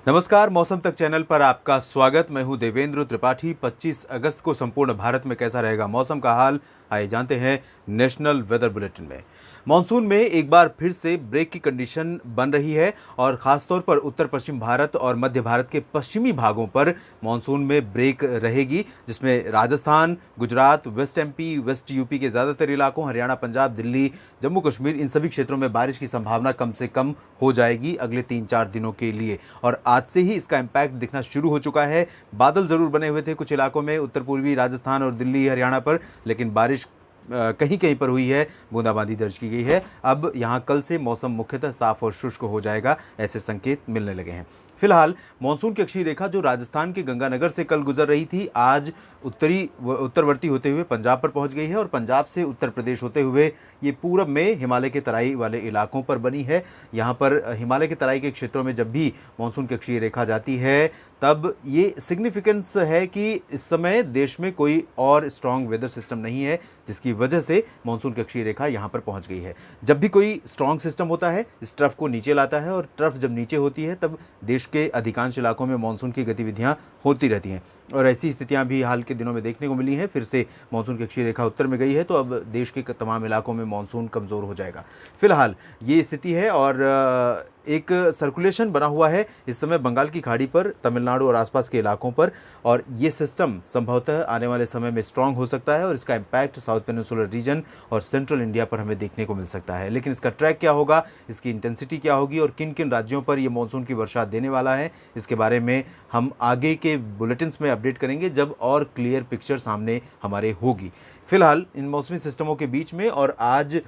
नमस्कार, मौसम तक चैनल पर आपका स्वागत। मैं हूं देवेंद्र त्रिपाठी। 25 अगस्त को संपूर्ण भारत में कैसा रहेगा मौसम का हाल, आइए जानते हैं नेशनल वेदर बुलेटिन में। मॉनसून में एक बार फिर से ब्रेक की कंडीशन बन रही है और खासतौर पर उत्तर पश्चिम भारत और मध्य भारत के पश्चिमी भागों पर मॉनसून में ब्रेक रहेगी, जिसमें Rajasthan, Gujarat, waste MP, west UP के ज़्यादातर इलाकों, हरियाणा, पंजाब, दिल्ली, जम्मू कश्मीर, इन सभी क्षेत्रों में बारिश की संभावना कम से कम हो जाएगी अगले 3-4 दिनों के लिए। और आज से ही इसका इम्पैक्ट दिखना शुरू हो चुका है। बादल जरूर बने हुए थे कुछ इलाकों में, उत्तर पूर्वी राजस्थान और दिल्ली, हरियाणा पर, लेकिन बारिश कहीं कहीं पर हुई है, बूंदाबांदी दर्ज की गई है। अब यहाँ कल से मौसम मुख्यतः साफ और शुष्क हो जाएगा, ऐसे संकेत मिलने लगे हैं। फिलहाल मॉनसून की अक्षीय रेखा जो राजस्थान के गंगानगर से कल गुजर रही थी, आज उत्तरवर्ती होते हुए पंजाब पर पहुंच गई है और पंजाब से उत्तर प्रदेश होते हुए ये पूरब में हिमालय के तराई वाले इलाकों पर बनी है। यहाँ पर हिमालय के तराई के क्षेत्रों में जब भी मॉनसून की अक्षीय रेखा जाती है, तब ये सिग्निफिकेंस है कि इस समय देश में कोई और स्ट्रांग वेदर सिस्टम नहीं है, जिसकी वजह से मॉनसून की अक्षीय रेखा यहाँ पर पहुँच गई है। जब भी कोई स्ट्रांग सिस्टम होता है, इस ट्रफ को नीचे लाता है और ट्रफ जब नीचे होती है, तब देश के अधिकांश इलाकों में मॉनसून की गतिविधियां होती रहती हैं और ऐसी स्थितियां भी हाल के दिनों में देखने को मिली हैं। फिर से मॉनसून की अक्षीय रेखा उत्तर में गई है, तो अब देश के तमाम इलाकों में मॉनसून कमज़ोर हो जाएगा। फिलहाल ये स्थिति है और एक सर्कुलेशन बना हुआ है इस समय बंगाल की खाड़ी पर, तमिलनाडु और आसपास के इलाकों पर, और ये सिस्टम संभवतः आने वाले समय में स्ट्रांग हो सकता है और इसका इम्पैक्ट साउथ पेनिनसुलर रीजन और सेंट्रल इंडिया पर हमें देखने को मिल सकता है। लेकिन इसका ट्रैक क्या होगा, इसकी इंटेंसिटी क्या होगी और किन किन राज्यों पर यह मॉनसून की वर्षा देने वाला है, इसके बारे में हम आगे के बुलेटिन्स में अपडेट करेंगे जब और क्लियर पिक्चर सामने हमारे होगी। फिलहाल इन मौसमी सिस्टमों के बीच में और आज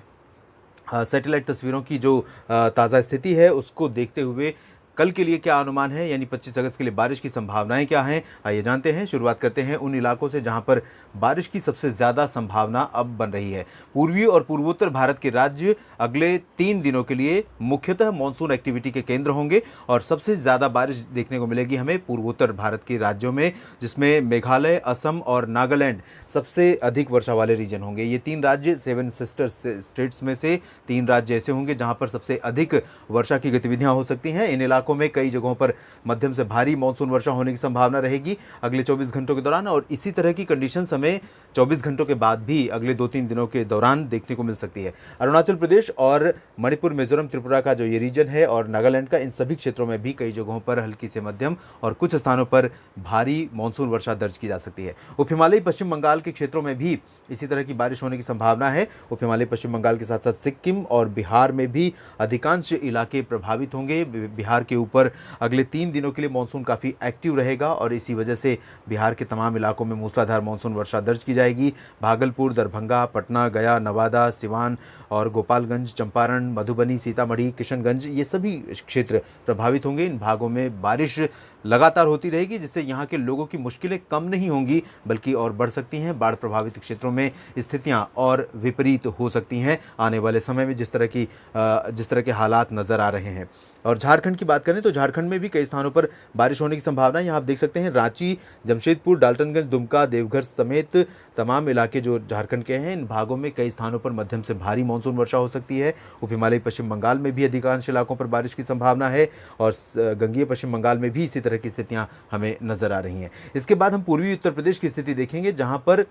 सैटेलाइट तस्वीरों की जो ताज़ा स्थिति है उसको देखते हुए कल के लिए क्या अनुमान है, यानी 25 अगस्त के लिए बारिश की संभावनाएं क्या हैं, आइए जानते हैं। शुरुआत करते हैं उन इलाकों से जहां पर बारिश की सबसे ज़्यादा संभावना अब बन रही है। पूर्वी और पूर्वोत्तर भारत के राज्य अगले 3 दिनों के लिए मुख्यतः मानसून एक्टिविटी के केंद्र होंगे और सबसे ज़्यादा बारिश देखने को मिलेगी हमें पूर्वोत्तर भारत के राज्यों में, जिसमें मेघालय, असम और नागालैंड सबसे अधिक वर्षा वाले रीजन होंगे। ये 3 राज्य 7 सिस्टर स्टेट्स में से 3 राज्य ऐसे होंगे जहाँ पर सबसे अधिक वर्षा की गतिविधियाँ हो सकती हैं। इन इलाकों में कई जगहों पर मध्यम से भारी मानसून वर्षा होने की संभावना रहेगी अगले 24 घंटों के दौरान, और इसी तरह की कंडीशंस हमें 24 घंटों के बाद भी अगले 2-3 दिनों के दौरान देखने को मिल सकती है। अरुणाचल प्रदेश और मणिपुर, मिजोरम, त्रिपुरा का जो ये रीजन है और नागालैंड का, इन सभी क्षेत्रों में भी कई जगहों पर हल्की से मध्यम और कुछ स्थानों पर भारी मानसून वर्षा दर्ज की जा सकती है। उप हिमालयी पश्चिम बंगाल के क्षेत्रों में भी इसी तरह की बारिश होने की संभावना है। उप हिमालयी पश्चिम बंगाल के साथ साथ सिक्किम और बिहार में भी अधिकांश इलाके प्रभावित होंगे। बिहार के ऊपर अगले 3 दिनों के लिए मानसून काफ़ी एक्टिव रहेगा और इसी वजह से बिहार के तमाम इलाकों में मूसलाधार मानसून वर्षा दर्ज की जाएगी। भागलपुर, दरभंगा, पटना, गया, नवादा, सिवान और गोपालगंज, चंपारण, मधुबनी, सीतामढ़ी, किशनगंज, ये सभी क्षेत्र प्रभावित होंगे। इन भागों में बारिश लगातार होती रहेगी, जिससे यहाँ के लोगों की मुश्किलें कम नहीं होंगी बल्कि और बढ़ सकती हैं। बाढ़ प्रभावित क्षेत्रों में स्थितियाँ और विपरीत हो सकती हैं आने वाले समय में, जिस तरह के हालात नज़र आ रहे हैं। और झारखंड की बात करें तो झारखंड में भी कई स्थानों पर बारिश होने की संभावना है। यहाँ आप देख सकते हैं रांची, जमशेदपुर, डाल्टनगंज, दुमका, देवघर समेत तमाम इलाके जो झारखंड के हैं, इन भागों में कई स्थानों पर मध्यम से भारी मानसून वर्षा हो सकती है। उप हिमालयी पश्चिम बंगाल में भी अधिकांश इलाकों पर बारिश की संभावना है और गंगीय पश्चिम बंगाल में भी इसी तरह की स्थितियाँ हमें नजर आ रही हैं। इसके बाद हम पूर्वी उत्तर प्रदेश की स्थिति देखेंगे, जहाँ पर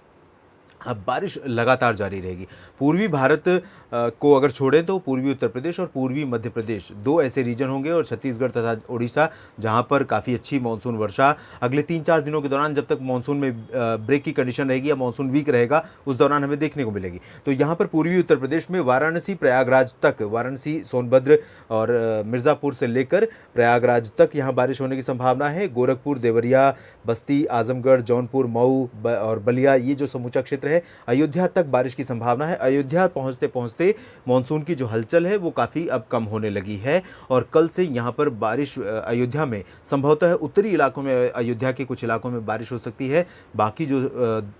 अब बारिश लगातार जारी रहेगी। पूर्वी भारत को अगर छोड़ें तो पूर्वी उत्तर प्रदेश और पूर्वी मध्य प्रदेश 2 ऐसे रीजन होंगे और छत्तीसगढ़ तथा उड़ीसा, जहां पर काफ़ी अच्छी मानसून वर्षा अगले 3-4 दिनों के दौरान, जब तक मानसून में ब्रेक की कंडीशन रहेगी या मानसून वीक रहेगा, उस दौरान हमें देखने को मिलेगी। तो यहाँ पर पूर्वी उत्तर प्रदेश में वाराणसी, प्रयागराज तक, वाराणसी, सोनभद्र और मिर्ज़ापुर से लेकर प्रयागराज तक यहाँ बारिश होने की संभावना है। गोरखपुर, देवरिया, बस्ती, आजमगढ़, जौनपुर, मऊ और बलिया, ये जो समूचा क्षेत्र है, अयोध्या तक बारिश की संभावना है। अयोध्या पहुंचते पहुंचते मॉनसून की जो हलचल है वो काफ़ी अब कम होने लगी है और कल से यहाँ पर बारिश अयोध्या में संभवतः उत्तरी इलाकों में, अयोध्या के कुछ इलाकों में बारिश हो सकती है। बाकी जो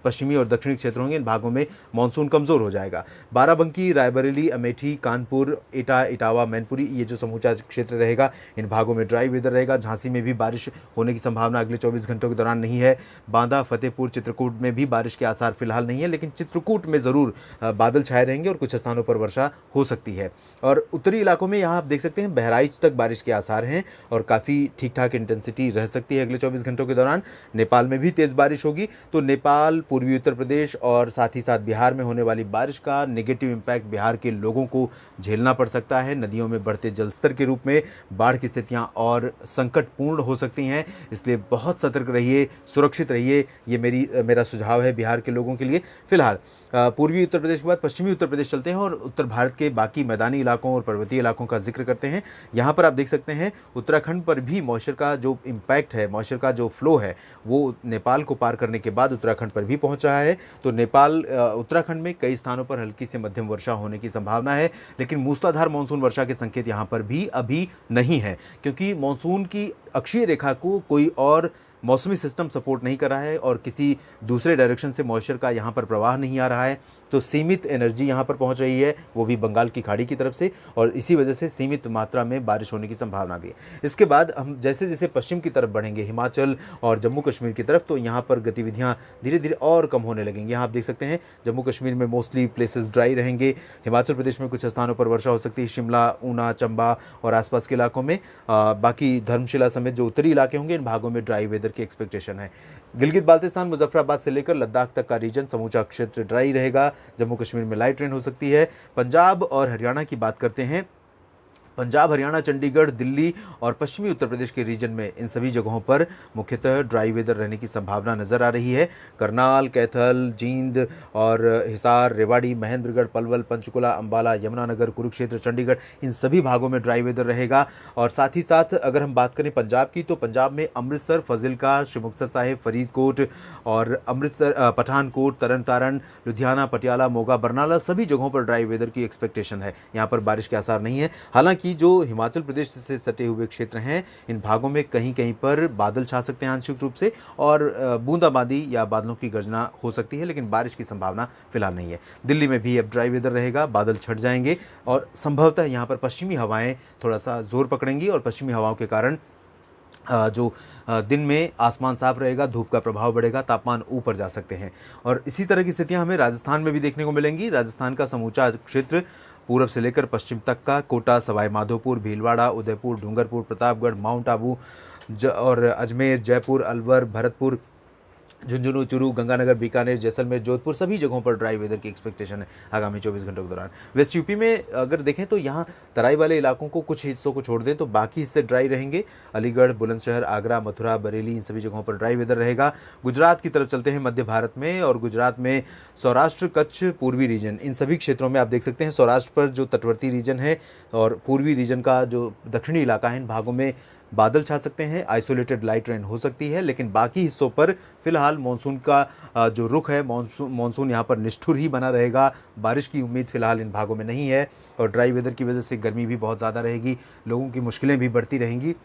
पश्चिमी और दक्षिणी क्षेत्र होंगे, इन भागों में मानसून कमज़ोर हो जाएगा। बाराबंकी, रायबरेली, अमेठी, कानपुर, एटा, इटावा, मैनपुरी, ये जो समूचा क्षेत्र रहेगा, इन भागों में ड्राई वेदर रहेगा। झांसी में भी बारिश होने की संभावना अगले 24 घंटों के दौरान नहीं है। बांदा, फतेहपुर, चित्रकूट में भी बारिश के आसार फिलहाल नहीं नहीं है, लेकिन चित्रकूट में ज़रूर बादल छाए रहेंगे और कुछ स्थानों पर वर्षा हो सकती है। और उत्तरी इलाकों में यहाँ आप देख सकते हैं बहराइच तक बारिश के आसार हैं और काफ़ी ठीक ठाक इंटेंसिटी रह सकती है अगले 24 घंटों के दौरान। नेपाल में भी तेज़ बारिश होगी, तो नेपाल, पूर्वी उत्तर प्रदेश और साथ ही साथ बिहार में होने वाली बारिश का नेगेटिव इम्पैक्ट बिहार के लोगों को झेलना पड़ सकता है। नदियों में बढ़ते जलस्तर के रूप में बाढ़ की स्थितियां और संकटपूर्ण हो सकती हैं, इसलिए बहुत सतर्क रहिए, सुरक्षित रहिए, ये मेरा सुझाव है बिहार के लोगों के लिए। फिलहाल पूर्वी उत्तर प्रदेश के बाद पश्चिमी उत्तर प्रदेश चलते हैं और उत्तर भारत के बाकी मैदानी इलाकों और पर्वतीय इलाकों का जिक्र करते हैं। यहाँ पर आप देख सकते हैं उत्तराखंड पर भी मॉइस्चर का जो इम्पैक्ट है, मॉइस्चर का जो फ्लो है, वो नेपाल को पार करने के बाद उत्तराखंड पर भी पहुँच रहा है। तो नेपाल उत्तराखंड में कई स्थानों पर हल्की से मध्यम वर्षा होने की संभावना है, लेकिन मूसलाधार मानसून वर्षा के संकेत यहाँ पर भी अभी नहीं है, क्योंकि मानसून की अक्षीय रेखा को कोई और मौसमी सिस्टम सपोर्ट नहीं कर रहा है और किसी दूसरे डायरेक्शन से मॉइस्चर का यहाँ पर प्रवाह नहीं आ रहा है, तो सीमित एनर्जी यहाँ पर पहुँच रही है, वो भी बंगाल की खाड़ी की तरफ से, और इसी वजह से सीमित मात्रा में बारिश होने की संभावना भी है। इसके बाद हम जैसे जैसे पश्चिम की तरफ बढ़ेंगे, हिमाचल और जम्मू कश्मीर की तरफ, तो यहाँ पर गतिविधियाँ धीरे धीरे और कम होने लगेंगी। यहाँ आप देख सकते हैं जम्मू कश्मीर में मोस्टली प्लेसेस ड्राई रहेंगे, हिमाचल प्रदेश में कुछ स्थानों पर वर्षा हो सकती है, शिमला, ऊना, चंबा और आसपास के इलाकों में। बाकी धर्मशिला समेत जो उत्तरी इलाके होंगे, इन भागों में ड्राई वेदर की एक्सपेक्टेशन है। गिलगित बाल्टिस्तान, मुजफ्फराबाद से लेकर लद्दाख तक का रीजन, समूचा क्षेत्र ड्राई रहेगा। जम्मू कश्मीर में लाइट रेन हो सकती है। पंजाब और हरियाणा की बात करते हैं, पंजाब, हरियाणा, चंडीगढ़, दिल्ली और पश्चिमी उत्तर प्रदेश के रीजन में इन सभी जगहों पर मुख्यतः ड्राई वेदर रहने की संभावना नज़र आ रही है। करनाल, कैथल, जींद और हिसार, रेवाड़ी, महेंद्रगढ़, पलवल, पंचकुला, अंबाला, यमुनानगर, कुरुक्षेत्र, चंडीगढ़, इन सभी भागों में ड्राई वेदर रहेगा। और साथ ही साथ अगर हम बात करें पंजाब की, तो पंजाब में अमृतसर, फजिल्का, श्री मुक्तसर साहिब, फरीदकोट और अमृतसर, पठानकोट, तरन तारण, लुधियाना, पटियाला, मोगा, बरनाला, सभी जगहों पर ड्राई वेदर की एक्सपेक्टेशन है। यहाँ पर बारिश के आसार नहीं है। हालांकि जो हिमाचल प्रदेश से सटे हुए क्षेत्र हैं, इन भागों में कहीं कहीं पर बादल छा सकते हैं आंशिक रूप से, और बूंदाबांदी या बादलों की गर्जना हो सकती है, लेकिन बारिश की संभावना फिलहाल नहीं है। दिल्ली में भी अब ड्राई वेदर रहेगा, बादल छट जाएंगे और संभवतः यहाँ पर पश्चिमी हवाएं थोड़ा सा जोर पकड़ेंगी और पश्चिमी हवाओं के कारण जो दिन में आसमान साफ रहेगा, धूप का प्रभाव बढ़ेगा, तापमान ऊपर जा सकते हैं। और इसी तरह की स्थितियां हमें राजस्थान में भी देखने को मिलेंगी। राजस्थान का समूचा क्षेत्र पूरब से लेकर पश्चिम तक का, कोटा, सवाई माधोपुर, भीलवाड़ा, उदयपुर, डूंगरपुर, प्रतापगढ़, माउंट आबू और अजमेर, जयपुर, अलवर, भरतपुर, झुंझुनू, चूरू, गंगानगर, बीकानेर, जैसलमेर, जोधपुर, सभी जगहों पर ड्राई वेदर की एक्सपेक्टेशन है आगामी 24 घंटों के दौरान। वेस्ट यूपी में अगर देखें तो यहाँ तराई वाले इलाकों को, कुछ हिस्सों को छोड़ दें तो बाकी हिस्से ड्राई रहेंगे। अलीगढ़, बुलंदशहर, आगरा, मथुरा, बरेली, इन सभी जगहों पर ड्राई वेदर रहेगा। गुजरात की तरफ चलते हैं मध्य भारत में, और गुजरात में सौराष्ट्र, कच्छ, पूर्वी रीजन, इन सभी क्षेत्रों में आप देख सकते हैं सौराष्ट्र पर जो तटवर्ती रीजन है और पूर्वी रीजन का जो दक्षिणी इलाका है, इन भागों में बादल छा सकते हैं, आइसोलेटेड लाइट रेन हो सकती है, लेकिन बाकी हिस्सों पर फिलहाल मानसून का जो रुख है, मानसून यहाँ पर निष्ठुर ही बना रहेगा। बारिश की उम्मीद फिलहाल इन भागों में नहीं है और ड्राई वेदर की वजह से गर्मी भी बहुत ज़्यादा रहेगी, लोगों की मुश्किलें भी बढ़ती रहेंगी।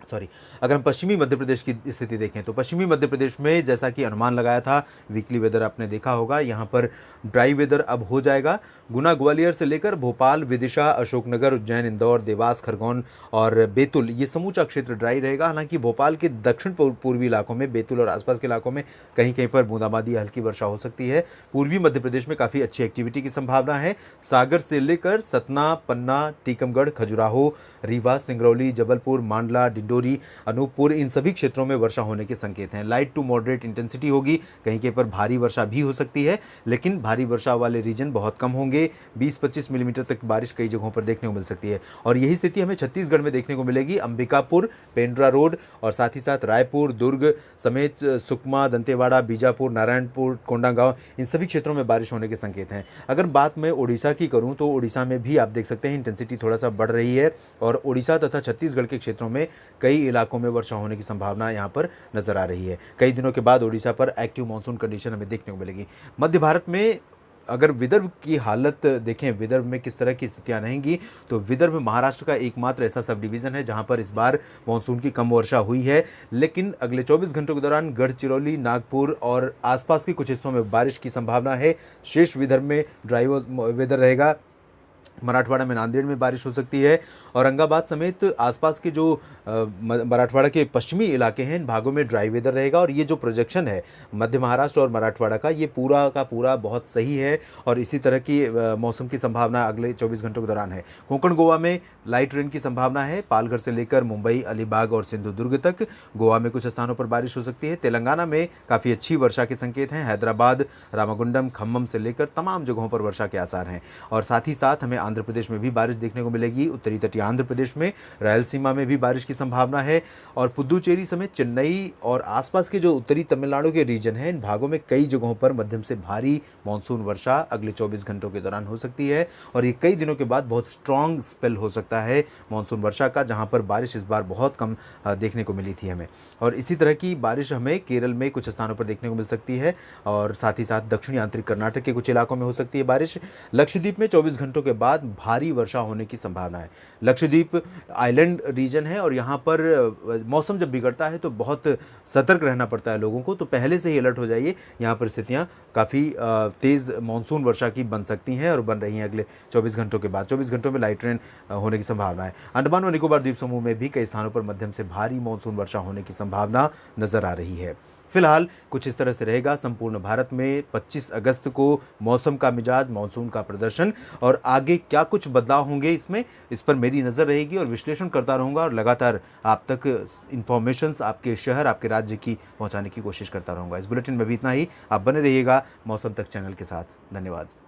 अगर हम पश्चिमी मध्य प्रदेश की स्थिति देखें तो पश्चिमी मध्य प्रदेश में जैसा कि अनुमान लगाया था, वीकली वेदर आपने देखा होगा, यहाँ पर ड्राई वेदर अब हो जाएगा। गुना, ग्वालियर से लेकर भोपाल, विदिशा, अशोकनगर, उज्जैन, इंदौर, देवास, खरगोन और बैतूल, ये समूचा क्षेत्र ड्राई रहेगा। हालांकि भोपाल के दक्षिण पूर्वी इलाकों में, बैतूल और आसपास के इलाकों में कहीं कहीं पर बूंदाबांदी या हल्की वर्षा हो सकती है। पूर्वी मध्य प्रदेश में काफ़ी अच्छी एक्टिविटी की संभावना है। सागर से लेकर सतना, पन्ना, टीकमगढ़, खजुराहो, रीवा, सिंगरौली, जबलपुर, मांडला, डिंडोरी, अनूपपुर, इन सभी क्षेत्रों में वर्षा होने के संकेत हैं। लाइट टू मॉडरेट इंटेंसिटी होगी, कहीं कहीं पर भारी वर्षा भी हो सकती है, लेकिन भारी वर्षा वाले रीजन बहुत कम होंगे। 20-25 मिलीमीटर तक बारिश कई जगहों पर देखने को मिल सकती है और यही स्थिति हमें छत्तीसगढ़ में देखने को मिलेगी। अंबिकापुर, पेंड्रा रोड और साथ ही साथ रायपुर, दुर्ग समेत सुकमा, दंतेवाड़ा, बीजापुर, नारायणपुर, कोंडागांव, इन सभी क्षेत्रों में बारिश होने के संकेत हैं। अगर बात मैं उड़ीसा की करूं तो उड़ीसा में भी आप देख सकते हैं इंटेंसिटी थोड़ा सा बढ़ रही है और उड़ीसा तथा छत्तीसगढ़ के क्षेत्रों में कई इलाकों में वर्षा होने की संभावना यहां पर नजर आ रही है। कई दिनों के बाद उड़ीसा पर एक्टिव मानसून कंडीशन हमें देखने को मिलेगी। मध्य भारत में अगर विदर्भ की हालत देखें, विदर्भ में किस तरह की स्थितियां रहेंगी, तो विदर्भ महाराष्ट्र का एकमात्र ऐसा सब डिवीज़न है जहां पर इस बार मानसून की कम वर्षा हुई है, लेकिन अगले 24 घंटों के दौरान गढ़चिरौली, नागपुर और आसपास के कुछ हिस्सों में बारिश की संभावना है। शेष विदर्भ में ड्राई वेदर रहेगा। मराठवाड़ा में नांदेड़ में बारिश हो सकती है। औरंगाबाद समेत आसपास के जो मराठवाड़ा के पश्चिमी इलाके हैं, इन भागों में ड्राई वेदर रहेगा। और ये जो प्रोजेक्शन है मध्य महाराष्ट्र और मराठवाड़ा का, ये पूरा का पूरा बहुत सही है और इसी तरह की मौसम की संभावना अगले 24 घंटों के दौरान है। कोंकण गोवा में लाइट रेन की संभावना है। पालघर से लेकर मुंबई, अलीबाग और सिंधुदुर्ग तक गोवा में कुछ स्थानों पर बारिश हो सकती है। तेलंगाना में काफ़ी अच्छी वर्षा के संकेत हैं। हैदराबाद, रामागुंडम, खम्मम से लेकर तमाम जगहों पर वर्षा के आसार हैं। और साथ ही साथ हमें आंध्र प्रदेश में भी बारिश देखने को मिलेगी। उत्तरी तटीय आंध्र प्रदेश में, रायलसीमा में भी बारिश की संभावना है। और पुदुचेरी समेत चेन्नई और आसपास के जो उत्तरी तमिलनाडु के रीजन हैं, इन भागों में कई जगहों पर मध्यम से भारी मानसून वर्षा अगले 24 घंटों के दौरान हो सकती है। और ये कई दिनों के बाद बहुत स्ट्रॉन्ग स्पेल हो सकता है मानसून वर्षा का, जहां पर बारिश इस बार बहुत कम देखने को मिली थी हमें। और इसी तरह की बारिश हमें केरल में कुछ स्थानों पर देखने को मिल सकती है। और साथ ही साथ दक्षिणी आंतरिक कर्नाटक के कुछ इलाकों में हो सकती है बारिश। लक्षद्वीप में 24 घंटों के बाद भारी वर्षा होने की संभावना है। लक्षद्वीप आइलैंड रीजन है और यहाँ पर मौसम जब बिगड़ता है तो बहुत सतर्क रहना पड़ता है लोगों को, तो पहले से ही अलर्ट हो जाइए। यहाँ परिस्थितियाँ काफ़ी तेज़ मानसून वर्षा की बन सकती हैं और बन रही हैं अगले 24 घंटों के बाद। 24 घंटों में लाइट रेन होने की संभावना है। अंडमान और निकोबार द्वीप समूह में भी कई स्थानों पर मध्यम से भारी मानसून वर्षा होने की संभावना नजर आ रही है। फिलहाल कुछ इस तरह से रहेगा संपूर्ण भारत में 25 अगस्त को मौसम का मिजाज, मानसून का प्रदर्शन। और आगे क्या कुछ बदलाव होंगे इसमें, इस पर मेरी नज़र रहेगी और विश्लेषण करता रहूँगा और लगातार आप तक इन्फॉर्मेशंस आपके शहर, आपके राज्य की पहुँचाने की कोशिश करता रहूँगा। इस बुलेटिन में भी इतना ही। आप बने रहिएगा मौसम तक चैनल के साथ। धन्यवाद।